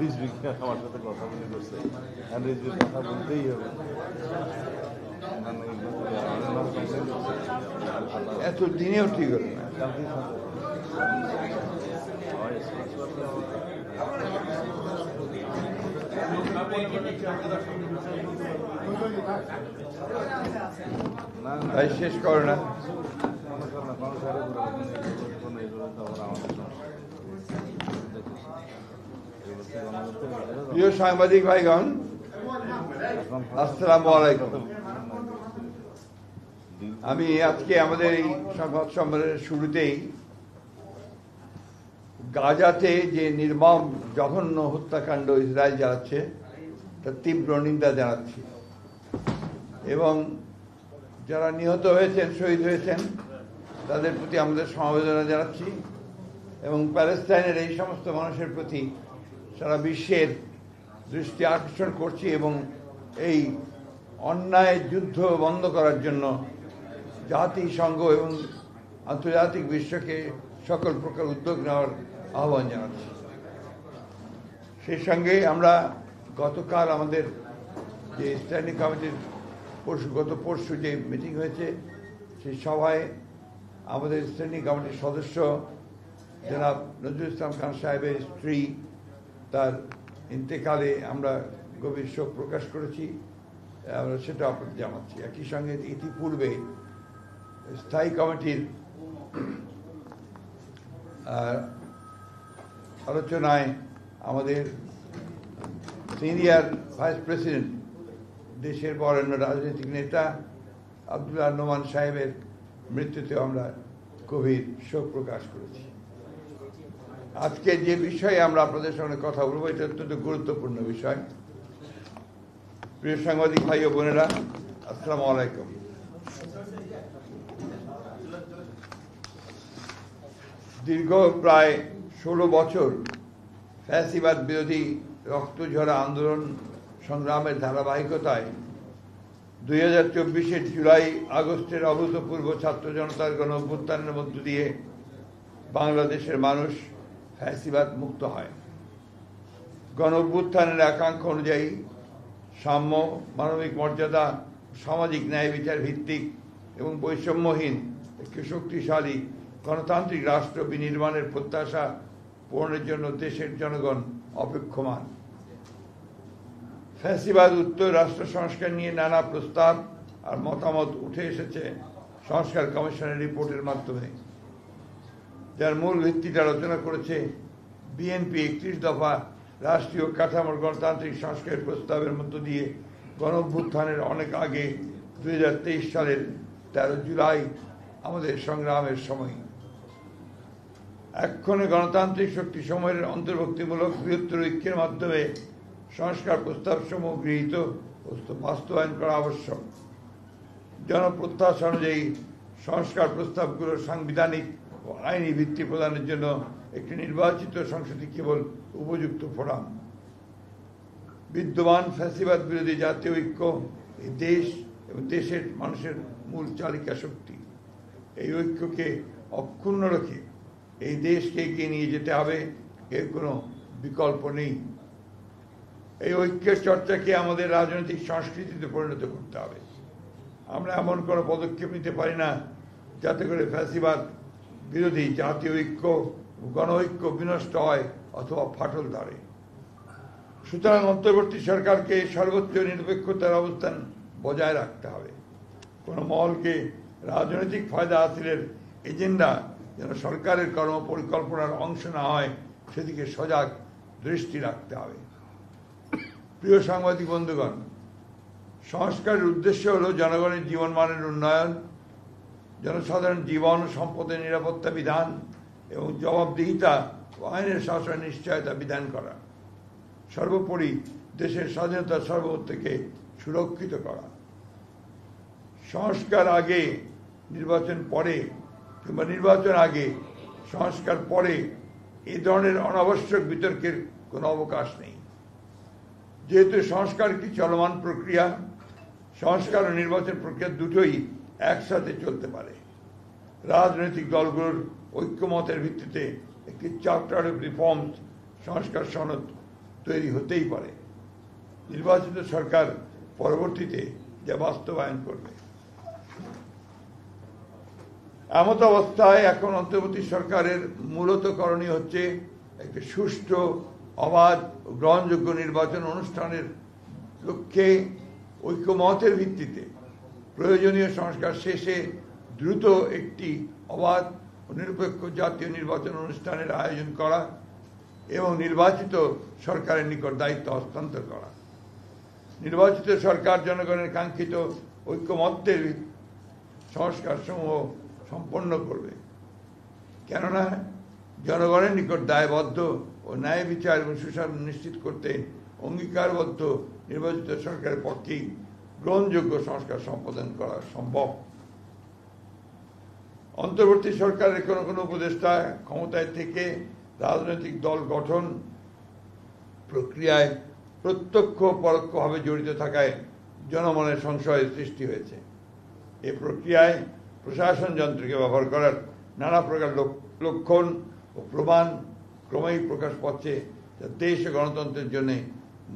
রিজভীকে আমার সাথে কথা বলে করছে, আর রিজভীর কথা বলতেই হবে। এত দিনেও ঠিক হলো না। তাই শেষ করো না। প্রিয় সাংবাদিক ভাইগণ, আসসালামু আলাইকুম। আমি আজকে আমাদের এই সংবাদ সম্মেলনের শুরুতেই গাজাতে যে নির্মম জঘন্য হত্যাকাণ্ড ইসরায়েল চালাচ্ছে তার তীব্র নিন্দা জানাচ্ছি এবং যারা নিহত হয়েছেন, শহীদ হয়েছেন, তাদের প্রতি আমাদের সমবেদনা জানাচ্ছি এবং প্যালেস্টাইনের এই সমস্ত মানুষের প্রতি সারা বিশ্বের দৃষ্টি আকর্ষণ করছি এবং এই অন্যায় যুদ্ধ বন্ধ করার জন্য জাতিসংঘ এবং আন্তর্জাতিক বিশ্বকে সকল প্রকার উদ্যোগ নেওয়ার আহ্বান জানাচ্ছি। সেই সঙ্গে আমরা গতকাল আমাদের যে স্ট্যান্ডিং কমিটির গত পরশু যে মিটিং হয়েছে, সেই সভায় আমাদের স্ট্যান্ডিং কমিটির সদস্য জনাব নজরুল ইসলাম খান সাহেবের স্ত্রী তার ইন্তেকালে আমরা গভীর শোক প্রকাশ করেছি, আমরা সেটা আপনাদের জানাচ্ছি। একই সঙ্গে ইতিপূর্বে স্থায়ী কমিটির আলোচনায় আমাদের সিনিয়র ভাইস প্রেসিডেন্ট, দেশের বরেণ্য রাজনৈতিক নেতা আব্দুল্লাহ নোমান সাহেবের মৃত্যুতে আমরা গভীর শোক প্রকাশ করেছি। আজকে যে বিষয়ে আমরা আপনাদের সঙ্গে কথা বলবো, এটা অত্যন্ত গুরুত্বপূর্ণ বিষয়। প্রিয় সাংবাদিক ভাই ও বোনেরা, আসসালামু আলাইকুম। দীর্ঘ প্রায় 16 বছর ফ্যাসিবাদ বিরোধী রক্তঝরা আন্দোলন সংগ্রামের ধারাবাহিকতায় 2024 জুলাই আগস্টের অভূতপূর্ব ছাত্র জনতার গণ অভ্যুত্থানের মধ্য দিয়ে বাংলাদেশের মানুষ ফ্যাসিবাদ মুক্ত হয়। গণ অভ্যুত্থানের আকাঙ্ক্ষা অনুযায়ী সাম্য, মানবিক মর্যাদা, সামাজিক ন্যায় বিচার ভিত্তিক এবং বৈষম্যহীন একটি শক্তিশালী গণতান্ত্রিক রাষ্ট্র বিনির্মাণের প্রত্যাশা পূরণের জন্য দেশের জনগণ অপেক্ষমান। ফ্যাসিবাদ উত্তর রাষ্ট্র সংস্কার নিয়ে নানা প্রস্তাব আর মতামত উঠে এসেছে সংস্কার কমিশনের রিপোর্টের মাধ্যমে, যার মূল ভিত্তিটা রচনা করেছে বিএনপি 31 দফা রাষ্ট্রীয় কাঠামোর গণতান্ত্রিক সংস্কারের প্রস্তাবের মধ্য দিয়ে গণঅভ্যুত্থানের অনেক আগে 2023 সালের 13 জুলাই আমাদের সংগ্রামের সময়। এক্ষণে গণতান্ত্রিক শক্তি সময়ের অন্তর্ভুক্তিমূলক বৃহত্তর ঐক্যের মাধ্যমে সংস্কার প্রস্তাব সমূহ গৃহীত বাস্তবায়ন করা আবশ্যক। জনপ্রত্যাশা অনুযায়ী সংস্কার প্রস্তাবগুলোর সাংবিধানিক ও আইনি ভিত্তি প্রদানের জন্য একটি নির্বাচিত সংসদই কেবল উপযুক্ত ফোরাম। বিদ্যমান ফ্যাসিবাদ বিরোধী জাতীয় ঐক্য এই দেশ এবং দেশের মানুষের মূল চালিকা শক্তি। এই ঐক্যকে অক্ষুণ্ণ রেখে এই দেশকে এগিয়ে নিয়ে যেতে হবে, এর কোনো বিকল্প নেই। এই ঐক্যের চর্চাকে আমাদের রাজনৈতিক সংস্কৃতিতে পরিণত করতে হবে। আমরা এমন কোনো পদক্ষেপ নিতে পারি না যাতে করে ফ্যাসিবাদ বিরোধী জাতীয় ঐক্য, গণ ঐক্য বিনষ্ট হয় অথবা ফাটল ধরে। সুতরাং অন্তর্বর্তী সরকারকে সর্বোচ্চ নিরপেক্ষতার অবস্থান বজায় রাখতে হবে। কোনো মহলকে রাজনৈতিক ফায়দা হাসিলের এজেন্ডা যেন সরকারের কর্মপরিকল্পনার অংশ না হয়, সেদিকে সজাগ দৃষ্টি রাখতে হবে। প্রিয় সাংবাদিক বন্ধুগণ, সংস্কারের উদ্দেশ্য হল জনগণের জীবনমানের উন্নয়ন, জনসাধারণ জীবন ও সম্পদের নিরাপত্তা বিধান এবং জবাবদিহিতা ও আইনের শাসনের নিশ্চয়তা বিধান করা, সর্বোপরি দেশের স্বাধীনতা সার্বভৌমত্বকে সুরক্ষিত করা। সংস্কার আগে নির্বাচন পরে কিংবা নির্বাচন আগে সংস্কার পরে এই ধরনের অনাবশ্যক বিতর্কের কোনো অবকাশ নেই। যেহেতু সংস্কার একটি চলমান প্রক্রিয়া, সংস্কার ও নির্বাচন প্রক্রিয়া দুটোই একসাথে চলতে পারে। রাজনৈতিক দলগুলোর ঐক্যমতের ভিত্তিতে একটি চার্টার অফ রিফর্মস সংস্কার সনদ তৈরি হতেই পারে। নির্বাচিত সরকার পরবর্তীতে যা বাস্তবায়ন করবে। এমত অবস্থায় এখন অন্তর্বর্তী সরকারের মূলত করণীয় হচ্ছে একটি সুষ্ঠু, অবাধ ও গ্রহণযোগ্য নির্বাচন অনুষ্ঠানের লক্ষ্যে ঐক্যমতের ভিত্তিতে প্রয়োজনীয় সংস্কার শেষে দ্রুত একটি অবাধ ও নিরপেক্ষ জাতীয় নির্বাচন অনুষ্ঠানের আয়োজন করা এবং নির্বাচিত সরকারের নিকট দায়িত্ব হস্তান্তর করা। নির্বাচিত সরকার জনগণের কাঙ্ক্ষিত ঐক্যমত্যের সংস্কার সমূহ সম্পন্ন করবে, কেননা জনগণের নিকট দায়বদ্ধ ও ন্যায় বিচার এবং সুশাসন নিশ্চিত করতে অঙ্গীকারবদ্ধ নির্বাচিত সরকারের পক্ষেই গ্রহণযোগ্য সংস্কার সম্পাদন করা সম্ভব। অন্তর্বর্তী সরকারের কোনো কোনো উপদেষ্টা ক্ষমতায় থেকে রাজনৈতিক দল গঠন প্রক্রিয়ায় প্রত্যক্ষ পরোক্ষভাবে জড়িত থাকায় জনমনের সংশয়ের সৃষ্টি হয়েছে। এ প্রক্রিয়ায় প্রশাসন যন্ত্রকে ব্যবহার করার নানা প্রকার লক্ষণ ও প্রমাণ ক্রমেই প্রকাশ পাচ্ছে, যা দেশ ও গণতন্ত্রের জন্য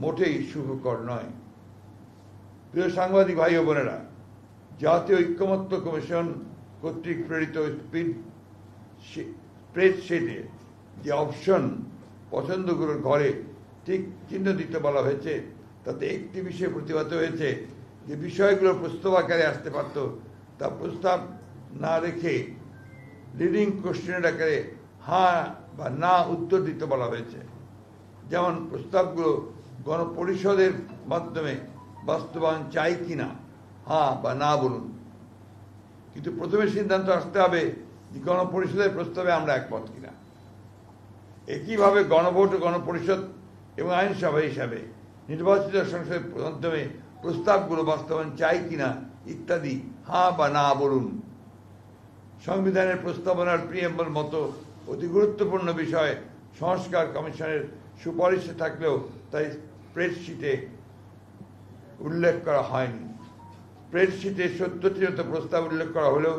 মোটেই শুভকর নয়। প্রিয় সাংবাদিক ভাই ও বোনেরা, জাতীয় ঐক্যমত্য কমিশন কর্তৃক প্রেরিত স্প্রেডশিটে যে অপশন পছন্দগুলোর ঘরে ঠিক চিহ্ন দিতে বলা হয়েছে, তাতে একটি বিষয় প্রতিবাদ হয়েছে যে বিষয়গুলো প্রস্তাব আকারে আসতে পারত, তা প্রস্তাব না রেখে লিডিং কোশ্চেনের আকারে হ্যাঁ বা না উত্তর দিতে বলা হয়েছে। যেমন প্রস্তাবগুলো গণপরিষদের মাধ্যমে বাস্তবায়ন চাই কিনা হ্যাঁ বা না বলুন, কিন্তু প্রথমে সিদ্ধান্ত আসতে হবে যে গণপরিষদের প্রস্তাবে আমরা একমত কিনা। একইভাবে গণভোট ও গণপরিষদ এবং আইনসভা হিসাবে নির্বাচিত সংসদের মাধ্যমে প্রস্তাবগুলো বাস্তবায়ন চাই কিনা ইত্যাদি হ্যাঁ বা না বলুন। সংবিধানের প্রস্তাবনার প্রিএম্বল মতো অতি গুরুত্বপূর্ণ বিষয় সংস্কার কমিশনের সুপারিশে থাকলেও তাই স্প্রেডশিটে উল্লেখ করা হয়নি। স্প্রেডশিটে 70টির মতো প্রস্তাব উল্লেখ করা হলেও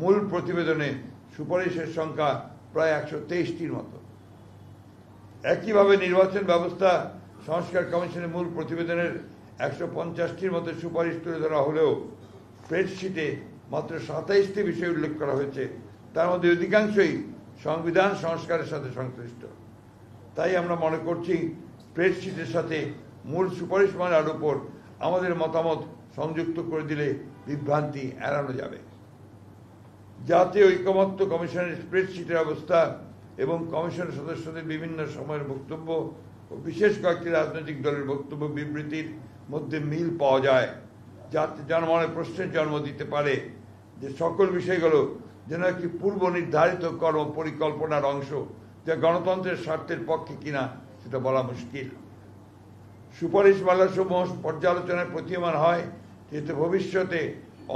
মূল প্রতিবেদনে সুপারিশের সংখ্যা প্রায় 123টির মতো। একইভাবে নির্বাচন ব্যবস্থা সংস্কার কমিশনের মূল প্রতিবেদনের 150টির মতো সুপারিশ তুলে ধরা হলেও স্প্রেডশিটে মাত্র 27টি বিষয় উল্লেখ করা হয়েছে, তার মধ্যে অধিকাংশই সংবিধান সংস্কারের সাথে সংশ্লিষ্ট। তাই আমরা মনে করছি স্প্রেডশিটের সাথে মূল সুপারিশমালার উপর আমাদের মতামত সংযুক্ত করে দিলে বিভ্রান্তি এড়ানো যাবে। জাতীয় ঐক্যমত্য কমিশনের স্প্রেডশিটের অবস্থা এবং কমিশনের সদস্যদের বিভিন্ন সময়ের বক্তব্য ও বিশেষ কয়েকটি রাজনৈতিক দলের বক্তব্য বিবৃতির মধ্যে মিল পাওয়া যায়, যাতে জনমনে প্রশ্নের জন্ম দিতে পারে যে সকল বিষয়গুলো যেন একটি পূর্ব নির্ধারিত কর্ম পরিকল্পনার অংশ, যা গণতন্ত্রের স্বার্থের পক্ষে কিনা সেটা বলা মুশকিল। সুপারিশমালাসমূহ পর্যালোচনায় প্রতীয়মান হয় যেহেতু ভবিষ্যতে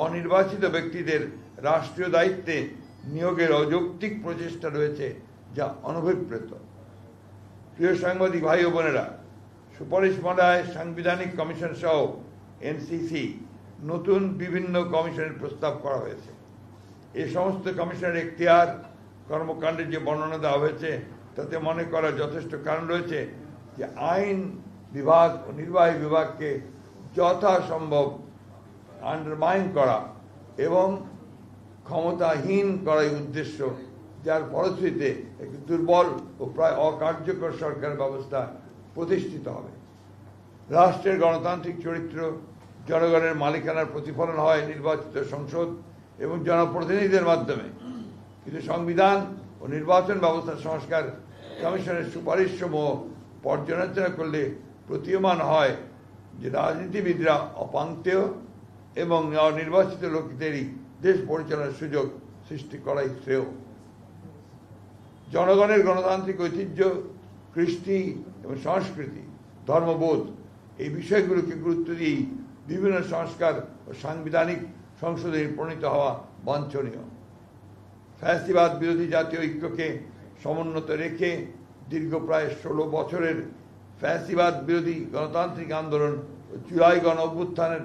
অনির্বাচিত ব্যক্তিদের রাষ্ট্রীয় দায়িত্বে নিয়োগের অযৌক্তিক প্রচেষ্টা রয়েছে, যা অনভিপ্রেত। প্রিয় সাংবাদিক ভাই ও বোনেরা, সুপারিশমালায় সাংবিধানিক কমিশন সহ এনসিসি নতুন বিভিন্ন কমিশনের প্রস্তাব করা হয়েছে। এই সমস্ত কমিশনের এখতিয়ার কর্মকাণ্ডের যে বর্ণনা দেওয়া হয়েছে তাতে মনে করার যথেষ্ট কারণ রয়েছে যে আইন বিভাগ ও নির্বাহী বিভাগকে যথাসম্ভব আন্ডারমাইন করা এবং ক্ষমতাহীন করাই উদ্দেশ্য, যার ফলশ্রুতিতে একটি দুর্বল ও প্রায় অকার্যকর সরকার ব্যবস্থা প্রতিষ্ঠিত হবে। রাষ্ট্রের গণতান্ত্রিক চরিত্র জনগণের মালিকানার প্রতিফলন হয় নির্বাচিত সংসদ এবং জনপ্রতিনিধিদের মাধ্যমে, কিন্তু সংবিধান ও নির্বাচন ব্যবস্থা সংস্কার কমিশনের সুপারিশসমূহ পর্যালোচনা করলে প্রতীয়মান হয় যে রাজনীতিবিদরা অপাঙ্ক্তেয় এবং নির্বাচিত লোকদেরই দেশ পরিচালনার সুযোগ সৃষ্টি করাই শ্রেয়। জনগণের গণতান্ত্রিক ঐতিহ্য, কৃষ্টি এবং সংস্কৃতি, ধর্মবোধ এই বিষয়গুলোকে গুরুত্ব দিয়েই বিভিন্ন সংস্কার ও সাংবিধানিক সংশোধনে প্রণীত হওয়া বাঞ্ছনীয়। ফ্যাসিবাদ বিরোধী জাতীয় ঐক্যকে সমুন্নত রেখে দীর্ঘ প্রায় 16 বছরের ফ্যাসিবাদ বিরোধী গণতান্ত্রিক আন্দোলন ও জুলাই গণ অভ্যুত্থানের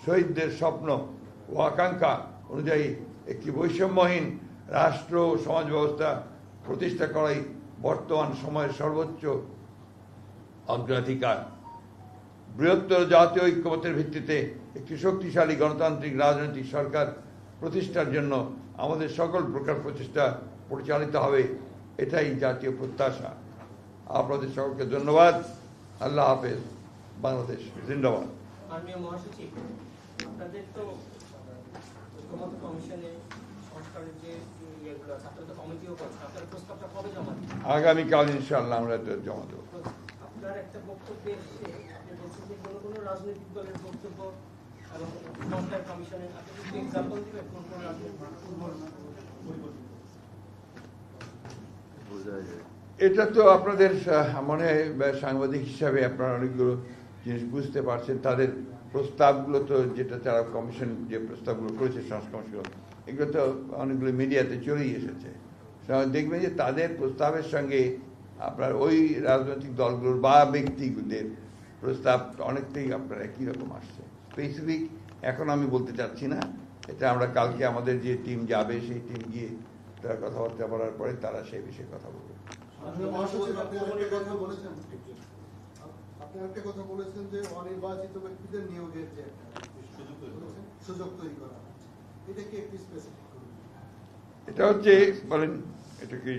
শহীদদের স্বপ্ন ও আকাঙ্ক্ষা অনুযায়ী একটি বৈষম্যহীন রাষ্ট্র ও সমাজ ব্যবস্থা প্রতিষ্ঠা করাই বর্তমান সময়ের সর্বোচ্চ অগ্রাধিকার। বৃহত্তর জাতীয় ঐক্যমত্যের ভিত্তিতে একটি শক্তিশালী গণতান্ত্রিক রাজনৈতিক সরকার প্রতিষ্ঠার জন্য আমাদের সকল প্রকার প্রচেষ্টা পরিচালিত হবে, এটাই জাতীয় প্রত্যাশা। আপনাদের সকলকে ধন্যবাদ। আল্লাহ হাফেজ। বাংলাদেশ জিন্দাবাদ। মাননীয় মহাসচিব, আপনাদের তো ঐক্যমত্য কমিশনে সংস্কারের যে ইয়েগুলো আছে, আপনারা তো কমিটিও করছেন, আপনার প্রস্তাবটা কবে জমা দেবেন? আগামীকাল ইনশাআল্লাহ আমরা এটা জমা দেবো। আপনার একটা বক্তব্যে এসে আপনি বলছেন যে কোনো রাজনৈতিক দলের বক্তব্য এবং সংস্কার কমিশনের আপনি কিছু এক্সাম্পল দিবেন কোন কোন রাজনৈতিক এটা তো আপনাদের মনে হয় সাংবাদিক হিসাবে আপনারা অনেকগুলো জিনিস বুঝতে পারছেন। তাদের প্রস্তাবগুলো তো যেটা তারা কমিশন যে প্রস্তাবগুলো করেছে সংস্কার কমিশন, এগুলো তো অনেকগুলো মিডিয়াতে চলেই এসেছে। দেখবেন যে তাদের প্রস্তাবের সঙ্গে আপনার ওই রাজনৈতিক দলগুলোর বা ব্যক্তিদের প্রস্তাব অনেকটাই আপনার একই রকম আসছে। স্পেসিফিক এখন আমি বলতে চাচ্ছি না, এটা আমরা কালকে আমাদের যে টিম যাবে সেই টিম গিয়ে তারা কথাবার্তা বলার পরে তারা সেই বিষয়ে কথা বলবে। আপনি একটা কথা বলেছেন যে অনির্বাচিত ব্যক্তিদের নিয়োগের যে সুযোগ তৈরি করা, এটা কি একটু স্পেসিফিক করুন? এটা হচ্ছে বলেন, এটা কি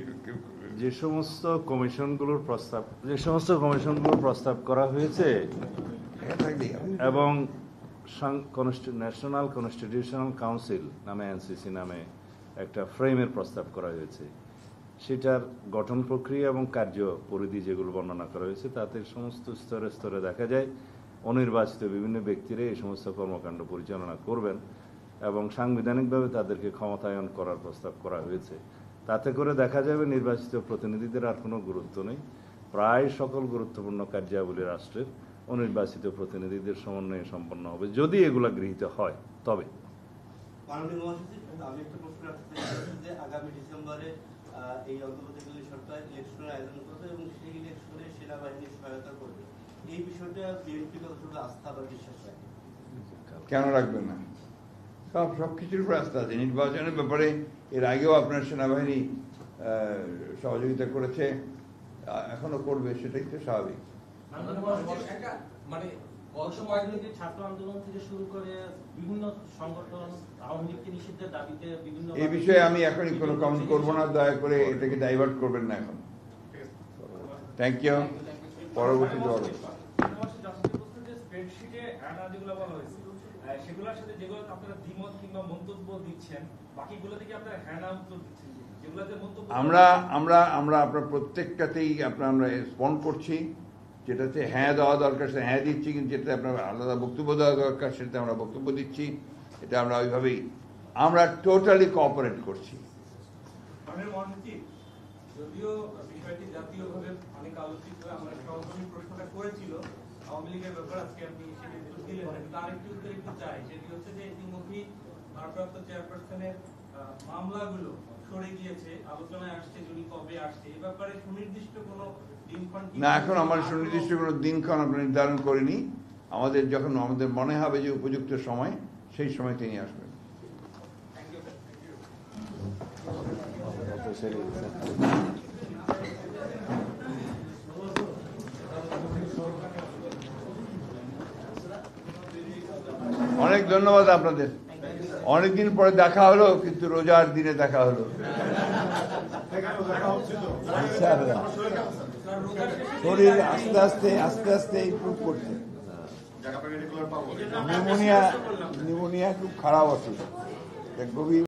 যে সমস্ত কমিশনগুলোর প্রস্তাব করা হয়েছে এবং ন্যাশনাল কনস্টিটিউশনাল কাউন্সিল নামে এনসিসি নামে একটা ফ্রেমের প্রস্তাব করা হয়েছে, সেটার গঠন প্রক্রিয়া এবং কার্য পরিধি যেগুলো বর্ণনা করা হয়েছে, তাতে সমস্ত স্তরে স্তরে দেখা যায় অনির্বাচিত বিভিন্ন ব্যক্তিরা এই সমস্ত কর্মকাণ্ড পরিচালনা করবেন এবং সাংবিধানিকভাবে তাদেরকে ক্ষমতায়ন করার প্রস্তাব করা হয়েছে। তাতে করে দেখা যাবে নির্বাচিত প্রতিনিধিদের আর কোনো গুরুত্ব নেই। প্রায় সকল গুরুত্বপূর্ণ কার্যাবলী রাষ্ট্রের অনির্বাচিত প্রতিনিধিদের সমন্বয়ে সম্পন্ন হবে, যদি এগুলা গৃহীত হয়। তবে মাননীয় মহাসচিব, আমি একটা প্রশ্ন রাখতে চাই যে আগামী ডিসেম্বরে এই অন্তর্বর্তীকালীন সরকার ইলেকশনের আয়োজন করবে এবং সেই ইলেকশনে সেনাবাহিনীর সহায়তা করবে। এই বিষয়টা বিএনপি কতটুকু আস্থা বা বিশ্বাস রাখে? কেন রাখবে না? সবকিছুর উপর আস্থা আছে। নির্বাচনের ব্যাপারে এর আগেও আপনার সেনাবাহিনী সহযোগিতা করেছে, এখনো করবে, সেটাই তো স্বাভাবিক। মানে গত কয়েকদিন ছাত্র আন্দোলন থেকে শুরু করে বিভিন্ন সংগঠন আওয়ামী লীগকে নিষিদ্ধের দাবিতে বিভিন্ন এই বিষয়ে আমি এখনই কোনো কমেন্ট করবো না, দয়া করে এটাকে ডাইভার্ট করবেন না এখন। Thank you. পরবর্তী জবাব। সেগুলোর সাথে যেগুলো আপনারা দ্বিমত কিংবা মন্তব্য দিচ্ছেন, বাকিগুলো থেকে আপনারা হ্যাঁ না উত্তর দিচ্ছেন, যেগুলোতে মন্তব্য আমরা আপনার প্রত্যেকটাতেই আমরা রেসপন্ড করছি। যেটাতে হ্যাঁ দেওয়া দরকার সেটা হ্যাঁ দিচ্ছি, কিন্তু যেটা আপনার আলাদা বক্তব্য দেওয়া দরকার সেটা আমরা বক্তব্য দিচ্ছি। এটা আমরা ওইভাবেই আমরা টোটালি কোঅপারেট করছি। যদিও বিষয়টি জাতীয়ভাবে অনেক আলোচিত, আমরা সহকর্মী প্রশ্নটা করেছিল আওয়ামী লীগের ব্যাপারে, আজকে আপনি সেটি উত্তর দিলেন। তার একটি উত্তর একটু চাই, সেটি হচ্ছে যে ইতিমধ্যেই ভারপ্রাপ্ত চেয়ারপারসনের মামলাগুলো সরে গিয়েছে, আলোচনায় আসছে, যদি কবে আসছে এই ব্যাপারে সুনির্দিষ্ট কোনো দিনক্ষণ না, এখন আমার সুনির্দিষ্ট কোনো দিনক্ষণ আমরা নির্ধারণ করিনি। যখন আমাদের মনে হবে যে উপযুক্ত সময়, সেই সময় তিনি আসবেন। অনেক ধন্যবাদ আপনাদের। অনেকদিন পরে দেখা হলো, কিন্তু রোজার দিনে দেখা হলো। শরীর আস্তে আস্তে ইমপ্রুভ করছে। নিউমোনিয়া খুব খারাপ অসুখ, গভীর